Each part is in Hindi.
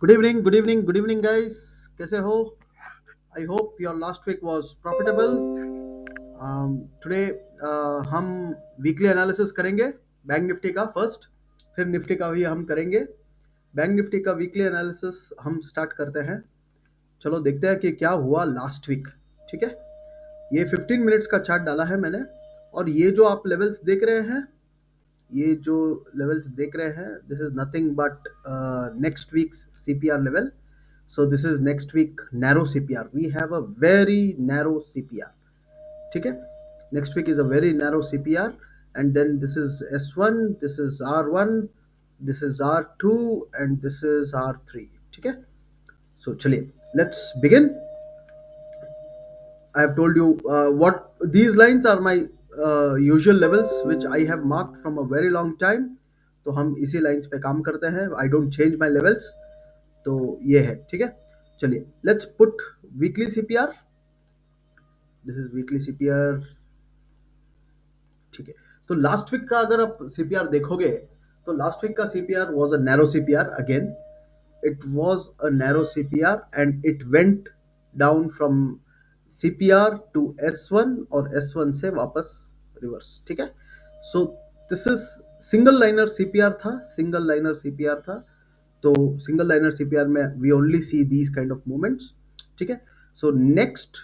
Good evening, good evening, guys. कैसे हो? I hope your last week was profitable. Today हम वीकली एनालिसिस करेंगे बैंक निफ्टी का फर्स्ट, फिर निफ्टी का भी हम करेंगे। बैंक निफ्टी का वीकली एनालिसिस हम स्टार्ट करते हैं। चलो देखते हैं कि क्या हुआ लास्ट वीक। ठीक है, ये 15 मिनट्स का चार्ट डाला है मैंने, और ये जो आप लेवल्स देख रहे हैं, ये जो लेवल्स देख रहे हैं, this is nothing but next weeks CPR level. So this is next week narrow CPR. We have a very narrow CPR. ठीक है, next week is a very narrow CPR, and then this is S1, this is R1, this is R2, and this is R3. ठीक है, so चलिए let's begin. I have told you what these lines are my usual levels which I have marked from a very long time. तो हम इसी लाइंस पे काम करते हैं. I don't change my levels. तो ये है. ठीक है, चलिए let's put weekly CPR. This is weekly CPR. ठीक है, तो लास्ट वीक का अगर आप सीपीआर देखोगे, तो लास्ट वीक का CPR was a narrow CPR again. It was a narrow CPR and it went down from CPR to S1 और S1 से वापस रिवर्स. ठीक है, so this is single liner CPR था, सिंगल लाइनर सीपीआर था. तो सिंगल लाइनर सीपीआर में we only see these kind of movements. ठीक है, so next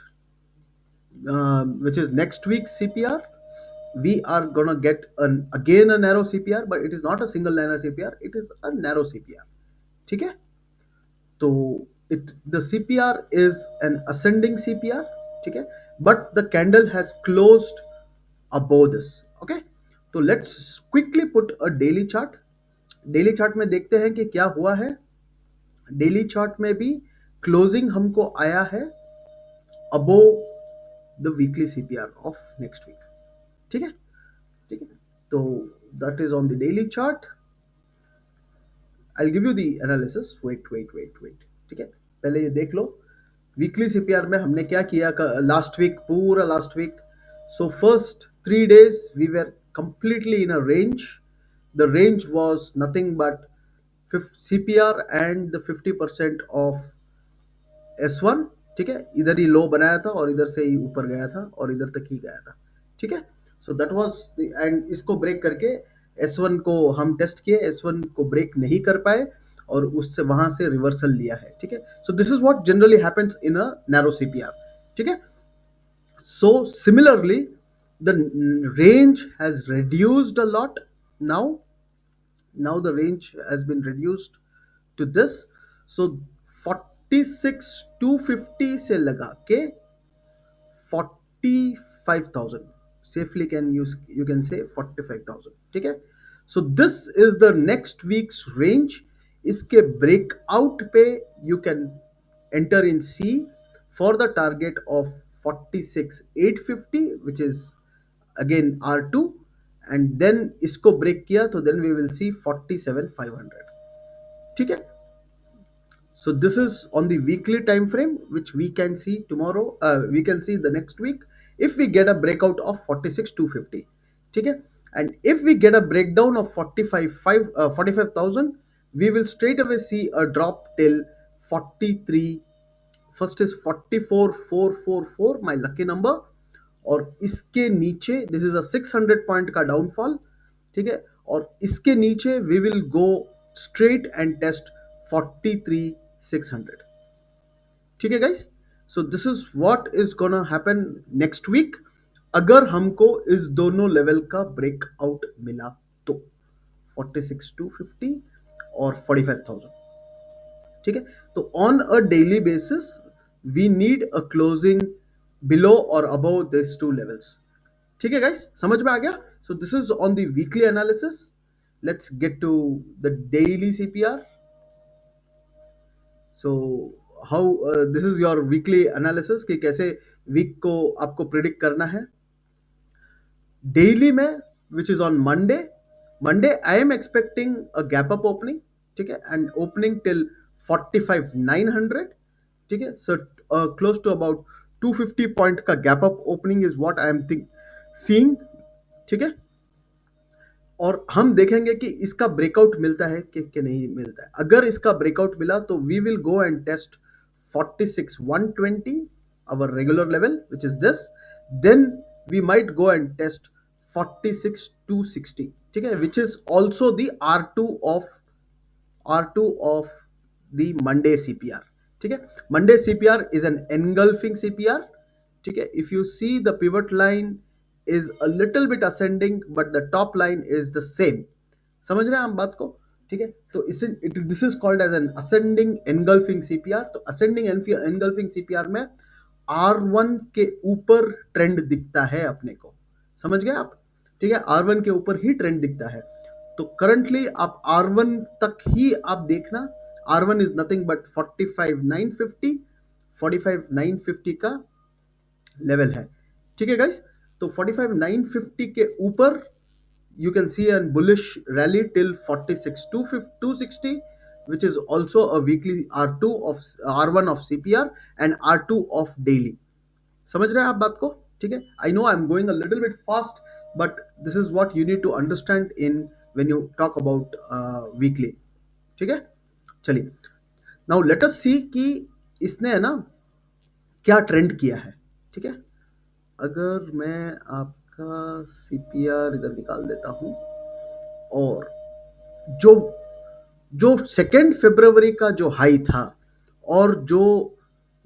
which is next week's CPR, we are gonna get again a narrow CPR, but it is not a single liner CPR, it is a narrow CPR. ठीक है, तो the CPR is an ascending CPR. ठीक है, but the candle has closed above this. Okay, तो let's quickly put a daily chart. Daily chart में देखते हैं कि क्या हुआ है. डेली चार्ट में भी क्लोजिंग हमको आया है above the weekly CPR of next week. ठीक है, ठीक है, तो that is on the daily chart. I give you the analysis. Wait. ठीक है, पहले ये देख लो वीकली सीपीआर में हमने क्या किया लास्ट वीक, पूरा last week. So first 3 days we were completely in a range. The range was nothing but CPR and the 50% of S1. ठीक है, इधर ही लो बनाया था और इधर से ही ऊपर गया था और इधर तक ही गया था. ठीक है, सो दैट वाज एंड इसको ब्रेक करके S1 को हम टेस्ट किए, S1 को ब्रेक नहीं कर पाए और उससे वहां से रिवर्सल लिया है. ठीक है, so this is what generally happens in a narrow CPR. ठीक है, so similarly the range has reduced a lot now. Now the range has been reduced to this. So 46,250 से लगा के 45,000, safely can use, you can say 45,000. ठीक है, so this is the next week's range. इसके breakout पे you can enter in C for the target of 46,850, which is again R2, and then इसको break किया तो then we will see 47,500. ठीक है, so this is on the weekly time frame which we can see tomorrow. We can see the next week if we get a breakout of 46,250. ठीक है, and if we get a breakdown of 45,000, we will straight away see a drop till 43. First is 44,444, my lucky number, और इसके नीचे दिस इज अ 600 पॉइंट का डाउनफॉल. ठीक है, और इसके नीचे we will go straight and test 43,600. ठीक है guys, so this is what is gonna happen next week अगर हमको इस दोनों लेवल का ब्रेकआउट मिला तो 46,250 और 45,000. ठीक है, तो on a daily basis we need a closing below और अबव दिस टू लेवल्स. ठीक है गाइस, समझ में आ गया. So this is on the weekly analysis. Let's get to the daily CPR. So how this is your weekly analysis कि कैसे वीक को आपको प्रिडिक्ट करना है. डेली में which is on Monday I am expecting a gap up opening. ठीक है, एंड ओपनिंग टिल 45,900. ठीक है, so close to about 250 point का gap up opening is what I am think seeing. ठीक है, और हम देखेंगे कि इसका ब्रेकआउट मिलता है कि नहीं मिलता है। अगर इसका ब्रेकआउट मिला तो we will go and test 46,120 our regular level, which is this. Then we might go and test 46,260, ठीक है, which is also the R2 of the Monday CPR, ठीक है। Monday CPR is an engulfing CPR, ठीक है। If you see the pivot line is a little bit ascending but the top line is the same, समझ रहे हैं हम बात को, ठीक है। तो इसे this is called as an ascending engulfing CPR. तो असेंडिंग एनगल्फिंग सीपीआर में R1 के ऊपर ट्रेंड दिखता है अपने को, समझ गए आप, ठीक है। R1 के ऊपर ही ट्रेंड दिखता है। तो करंटली आप R1 तक ही आप देखना। R1 इज नथिंग बट 45,950, 45,950 का लेवल है, ठीक है गाइस। तो 45,950 के ऊपर you can see a bullish rally till 46,260, which is also a weekly R2 of R1 of CPR and R2 of daily। समझ रहे हैं आप बात को, ठीक है। I know I am going a little bit fast but this is what you need to understand in when you talk about weekly, ठीक है। चलिए, नाउ लेट अस सी कि इसने है ना क्या ट्रेंड किया है, ठीक है। अगर मैं आपका सीपीआर इधर निकाल देता हूं और जो जो 2 फरवरी का जो हाई था और जो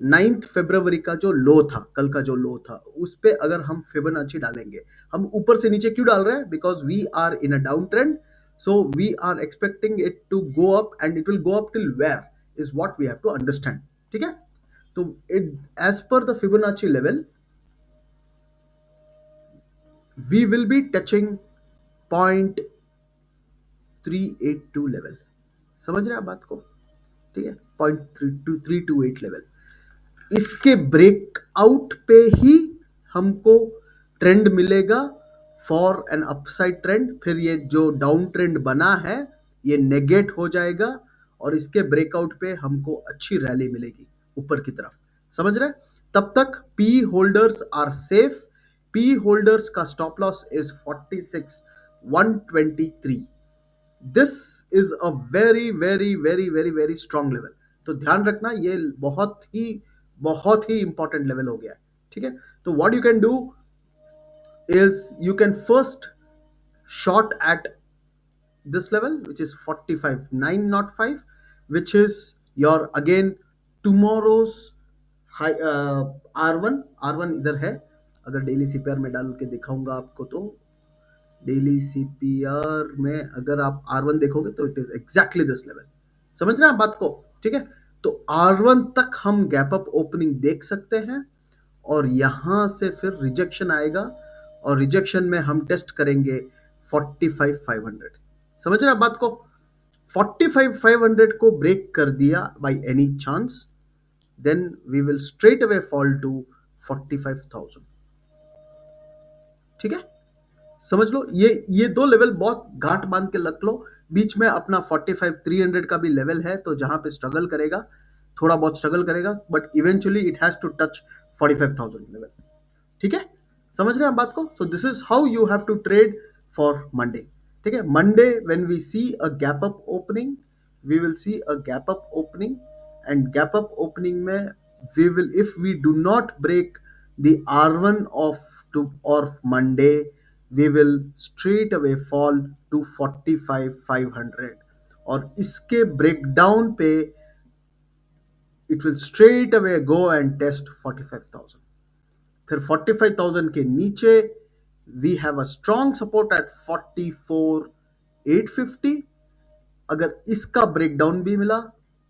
9 फरवरी का जो लो था, कल का जो लो था, उस पे अगर हम फिबोनाची डालेंगे, हम ऊपर से नीचे क्यों डाल रहे हैं, because we are in a down trend, so we are expecting it to go up and it will go up till where is what we have to understand, ठीक है। तो it as per the Fibonacci level we will be touching 0.382 level, समझ रहे हैं आप बात को, ठीक है। 0.328 लेवल, इसके ब्रेकआउट पे ही हमको ट्रेंड मिलेगा फॉर एन अपसाइड ट्रेंड। फिर ये जो डाउन ट्रेंड बना है ये नेगेट हो जाएगा और इसके ब्रेकआउट पे हमको अच्छी रैली मिलेगी ऊपर की तरफ, समझ रहे हैं। तब तक p holders are safe. P holders का stop loss is 46,123। This is a very very very very very strong level. तो ध्यान रखना, ये बहुत ही इंपॉर्टेंट लेवल हो गया है, ठीक है। तो what you can do is you can first short at this level, which is 45,905, which is your again tomorrow's high। R1 इधर है। अगर डेली सीपीआर में डाल के दिखाऊंगा आपको तो डेली सीपीआर में अगर आप R1 देखोगे तो it is exactly this level, समझ रहे हैं आप बात को, ठीक है। तो R1 तक हम गैप अप ओपनिंग देख सकते हैं और यहां से फिर रिजेक्शन आएगा और रिजेक्शन में हम टेस्ट करेंगे 45,500, समझ रहे हैं आप बात को। 45,500 को ब्रेक कर दिया by any chance, then we will straight away fall to 45,000, ठीक है। समझ लो, ये दो लेवल बहुत गांठ बांध के रख लो। बीच में अपना 45,300 का भी लेवल है, तो जहां पे स्ट्रगल करेगा, थोड़ा बहुत स्ट्रगल करेगा, but eventually it has to touch 45,000 level, ठीक है। समझ रहे हैं आप बात को। So this is how you have to trade for Monday, ठीक है। Monday when we see a gap up opening, we will see a gap up opening and gap up opening में we will, if we do not break the R1 of Monday, we will straight away fall to 45,500 और इसके ब्रेकडाउन पे it will straight away go and test 45,000। फिर 45,000 के नीचे we have a strong support at 44,850। अगर इसका ब्रेकडाउन भी मिला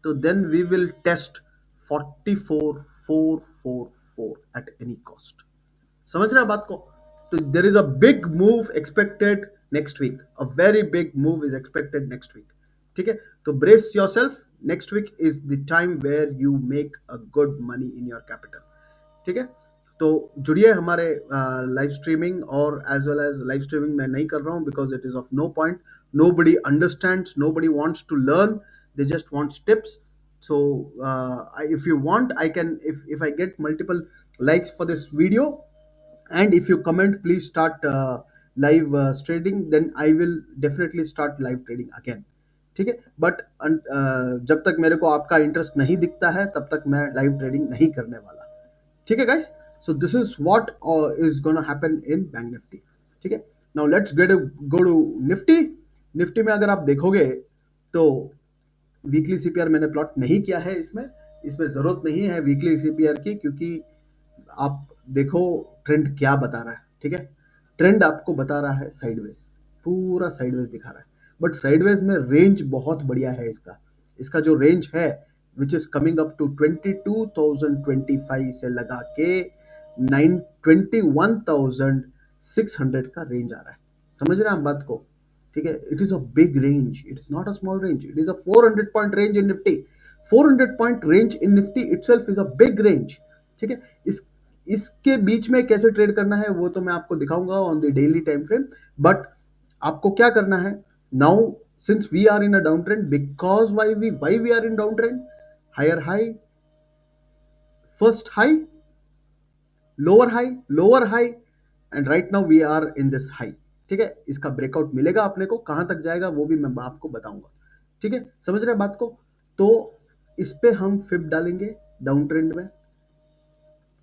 तो then we will test 44,444 at any cost, समझ रहे हैं बात को। तो there is a big move expected next week, a very big move is expected next week, ठीक है। तो brace yourself, next week is the time where you make a good money in your capital, ठीक है। तो जुड़िए हमारे लाइव स्ट्रीमिंग, और as well as live streaming मैं नहीं कर रहा हूँ because it is of no point, nobody understands, nobody wants to learn, they just want tips। So if you want, I can, if I get multiple likes for this video and if you comment, please start live trading, then I will definitely start live trading again. ठीक है, बट जब तक मेरे को आपका इंटरेस्ट नहीं दिखता है तब तक मैं लाइव ट्रेडिंग नहीं करने वाला। ठीक है guys, so this is what is gonna happen in bank Nifty. ठीक है, now let's get go to Nifty. Nifty में अगर आप देखोगे तो वीकली सीपीआर मैंने प्लॉट नहीं किया है इसमें, इसमें जरूरत नहीं है वीकली सीपीआर की, क्योंकि आप देखो ट्रेंड क्या बता रहा है। ठीक है, ट्रेंड आपको बता रहा है साइडवेज, पूरा साइडवेज दिखा रहा है, बट साइडवेज में रेंज बहुत बढ़िया है इसका। इसका जो रेंज है which is coming up to 22,025 से लगा के 21,600 का रेंज आ रहा है। समझ रहे हैं आप बात को? ठीक है, it is a big range, it is not a small range, it is a 400 point range in Nifty. 400 point range in Nifty itself is a big range. ठीक है, इसके बीच में कैसे ट्रेड करना है वो तो मैं आपको दिखाऊंगा on the daily time frame, but आपको क्या करना है now, since we are in a down trend, because why we are in down trend, higher high, first high, lower high, and right now we are in this high. ठीक है, इसका ब्रेकआउट मिलेगा अपने को, कहां तक जाएगा वो भी मैं आपको बताऊंगा। ठीक है, समझ रहे हैं बात को? तो इस पे हम फिब डालेंगे डाउन ट्रेंड में,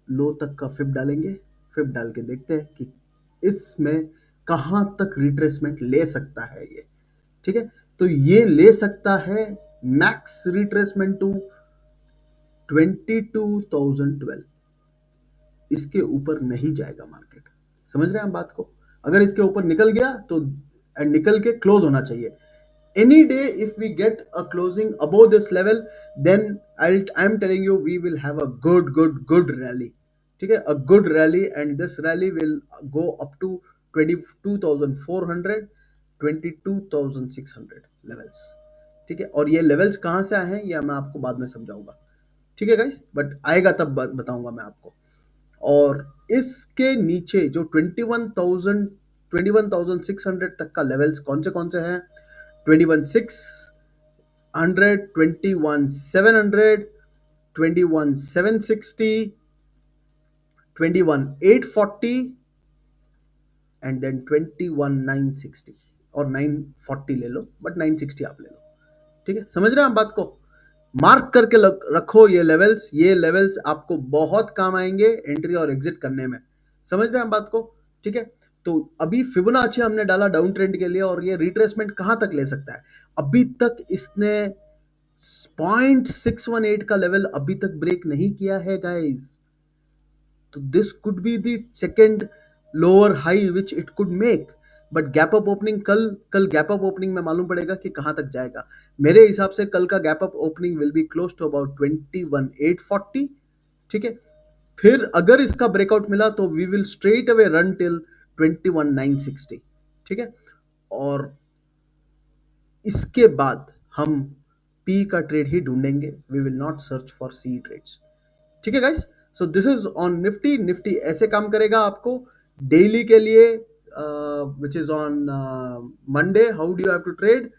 लो तक का फिब डालेंगे, फिब डाल के देखते हैं कि इसमें कहां तक रिट्रेसमेंट ले सकता है ये। ठीक है, तो ये ले सकता है मैक्स रिट्रेसमेंट टू 22,012। इसके ऊपर नहीं जाएगा मार्केट। समझ रहे हैं हम बात को? अगर इसके ऊपर निकल गया तो निकल के क्लोज होना चाहिए। Any day if we get a closing above this level, then I'm telling you we will have a good rally. ठीक है, a good rally, and this rally will go up to 22,400, 22,600 levels। ठीक है, और ये लेवल्स कहाँ से आए हैं ये मैं आपको बाद में समझाऊंगा। ठीक है गाइस, बट आएगा तब बताऊंगा मैं आपको। और इसके नीचे जो 21,600 तक का लेवल्स कौन से हैं? 21,600, 21,700, 21,760, 21,840 एंड देन 21,960, और 940 ले लो, बट 960 आप ले लो। ठीक है, समझ रहे हैं आप बात को? मार्क करके रखो ये लेवल्स आपको बहुत काम आएंगे एंट्री और एग्जिट करने में। समझ रहे हैं आप बात को? ठीक है, तो अभी फिबोनाची हमने डाला डाउन ट्रेंड के लिए, और ये रिट्रेसमेंट कहां तक ले सकता है? अभी तक इसने 0.618 का लेवल अभी तक ब्रेक नहीं किया है गाइस। तो this could be the second lower high which it could make, but gap up opening कल गैप अप ओपनिंग में मालूम पड़ेगा कि कहां तक जाएगा। मेरे हिसाब से कल का gap up opening will be close to about 21,840। ठीक है, फिर अगर इसका ब्रेकआउट मिला तो we will straight away run till 21,960। ठीक है, और इसके बाद हम पी का ट्रेड ही ढूंढेंगे, we will not search for c trades. ठीक है guys, so this is on Nifty. Nifty ऐसे काम करेगा आपको डेली के लिए, which is on Monday. How do you have to trade?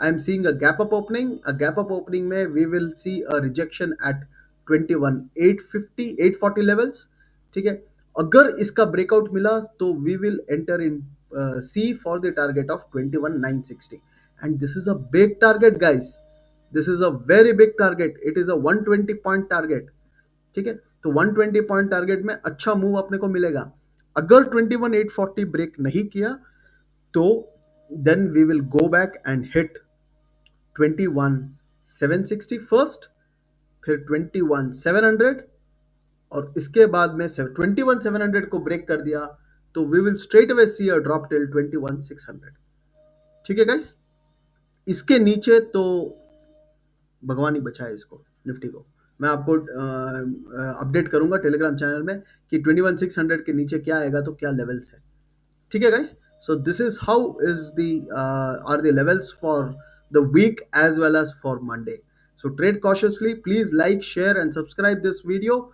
I am seeing a gap up opening, में we will see a rejection at 21,850, 840 levels. ठीक है, अगर इसका ब्रेकआउट मिला तो we will enter in c for the target of 21,960, and this is a big target guys, this is a very big target, it is a 120 point target. ठीक है, तो 120 पॉइंट टारगेट में अच्छा मूव अपने को मिलेगा। अगर 21,840 ब्रेक नहीं किया तो then we will go back and hit 21,760 first, फिर 21,700, और इसके बाद में 21,700 को ब्रेक कर दिया तो we will straight away see a drop till 21,600। ठीक है गाइस, इसके नीचे तो भगवान ही बचाए इसको, निफ्टी को। मैं आपको अपडेट करूंगा टेलीग्राम चैनल में कि 21,600 के नीचे क्या आएगा तो क्या लेवल्स है। ठीक है guys, so this is how is the are the levels for the week as well as for Monday. So trade cautiously, please like, share and subscribe this video.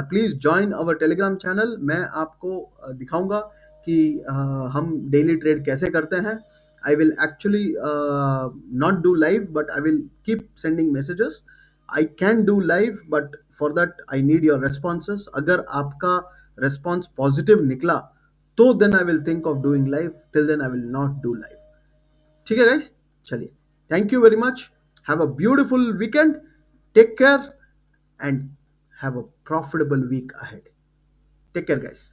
Please join our telegram channel। मैं आपको दिखाऊंगा कि हम डेली ट्रेड कैसे करते हैं। I will actually not do live, but I will keep sending messages. I can do live, but for that I need your responses। अगर आपका response positive निकला तो then I will think of doing live, till then I will not do live. ठीक है गाइस, चलिए, thank you very much, have a beautiful weekend, take care, and have a profitable week ahead. Take care guys.